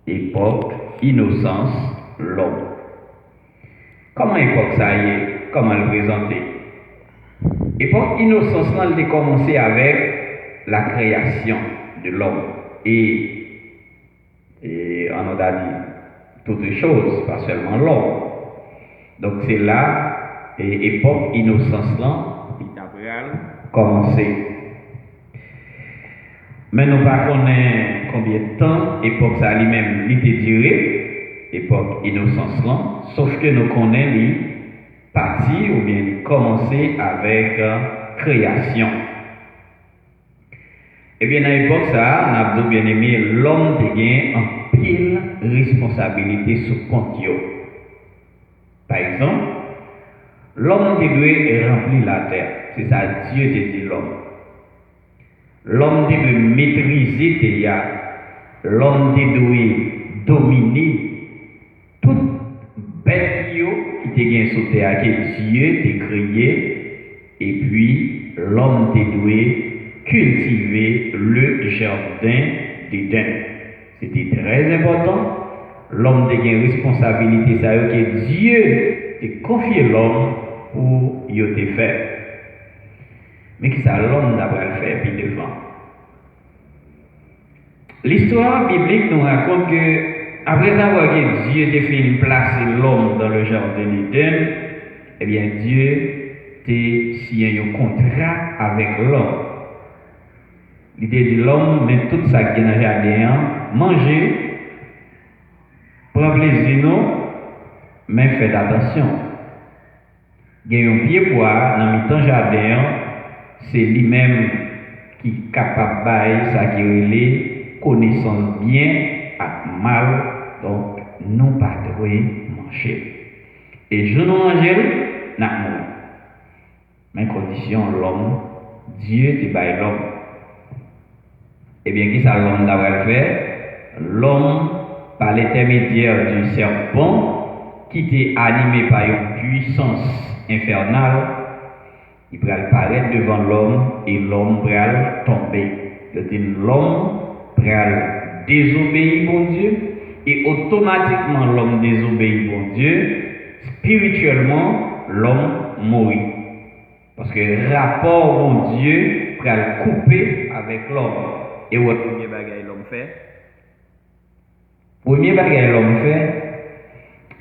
époque, innocence, l'homme. Comment époque ça y est? Comment le présenter? Époque innocence, là, elle a commencé avec la création de l'homme. Et on a dit toutes les choses, pas seulement l'homme. Donc c'est là, époque innocence, là, qui a commencé. Mais nous ne connaissons pas combien de temps l'époque ça lui-même l'était duré, l'époque innocence là, sauf que nous connaissons partie ou bien commencer avec création. Et bien dans l'époque ça, on a bien aimé l'homme qui gagne en pile responsabilité sous compte. Par exemple, l'homme qui doit remplir la terre, c'est ça Dieu te dit l'homme. L'homme doit maîtriser tes l'homme doit dominer toute bête qui te gagne sur terre que Dieu t'a créé, et puis l'homme doit cultiver le jardin d'Éden. C'était très important. L'homme a une responsabilité, ça que Dieu t'a confié l'homme pour y te faire. Mais qui ça l'homme n'a pas le faire puis devant. L'histoire biblique nous raconte que après avoir que Dieu a fait une place l'homme dans le jardin d'Éden, eh bien Dieu a signé un contrat avec l'homme. Il a dit l'homme met tout ça qui est dans le jardin, manger, prendre plaisir nous, mais faites attention. Il y a un pied poire dans le jardin. C'est lui-même qui est capable de faire ça qui est connaissance bien et mal, donc nous pas devons manger. Et je nous manger, nous mourons. Mais condition l'homme, Dieu te baille l'homme. Eh bien, qui ça l'homme d'avoir fait? L'homme, par l'intermédiaire du serpent, qui était animé par une puissance infernale, il va apparaître devant l'homme et l'homme va tomber. C'est-à-dire l'homme va désobéir mon Dieu et automatiquement l'homme désobéit mon Dieu. Spirituellement, l'homme mourit. Parce que le rapport mon Dieu va couper avec l'homme. Et what premier bagage l'homme fait? Premier bagage l'homme fait,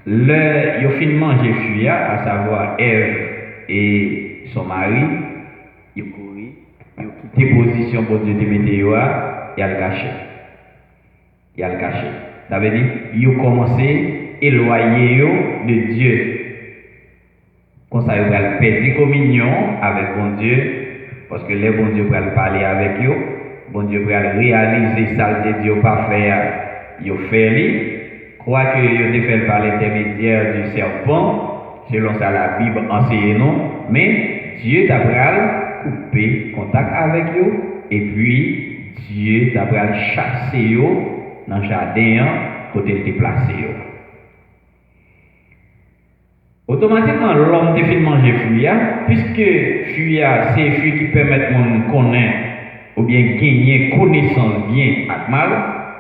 il a fini de manger fuyard, à savoir Ève et son mari, il a couru, il a quitté position pour Dieu de météo, il a le caché. Il a le caché. Ça veut dire, il a commencé à éloigner de Dieu. Comme ça, il va perdre communion avec bon Dieu, parce que les bon Dieu va parler avec eux, bon Dieu va réaliser ça que Dieu pas faire, il a fait. Crois que il a fait par l'intermédiaire du serpent, selon ça la Bible enseigne nous, mais Dieu t'a coupé contact avec eux et puis Dieu t'a chassé eux dans le jardin pour te déplacer. Automatiquement, l'homme te fait manger fuyard, puisque fuyard c'est fruit qui permet de connaître ou bien gagner connaissance bien et mal,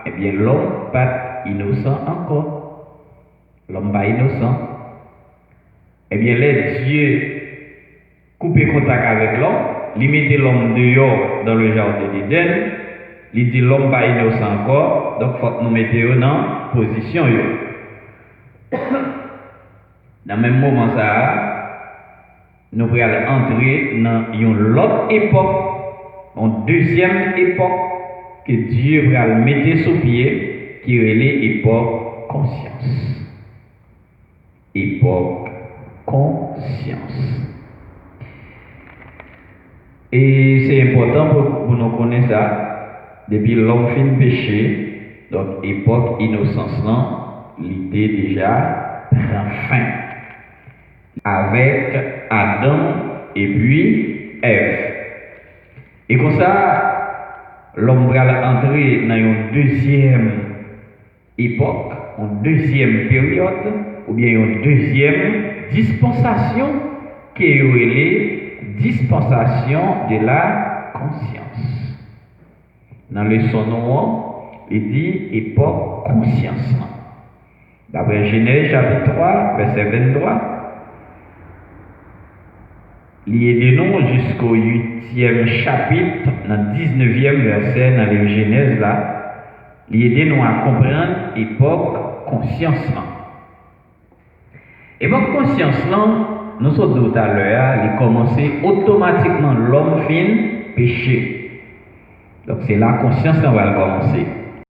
eh bien l'homme pas innocent encore. L'homme pas innocent. Eh bien, les dieux couper contact avec l'homme, il mettait l'homme dehors dans le jardin d'Éden, il dit l'homme pas innocent encore, donc il faut nous mettre dans position. Dans le même moment, nous allons entrer dans une autre époque, une deuxième époque que Dieu va mettre sous pied, qui est l'époque conscience. Époque conscience. Et c'est important pour nous connaître ça. Depuis l'homme fin péché, donc époque innocence, l'idée déjà prend fin. Avec Adam et puis Ève. Et comme ça, l'homme va entrer dans une deuxième époque, une deuxième période, ou bien une deuxième dispensation qui est les dispensation de la conscience. Dans le son il dit époque conscience. D'après Genèse chapitre 3, verset 23, il aide nous jusqu'au 8e chapitre, dans le 19e verset, dans les Genèse là, il aide nous à comprendre époque conscience. Époque conscience là, nous sommes tout à l'heure, il commence automatiquement l'homme fin péché. Donc c'est la conscience qu'on va commencer.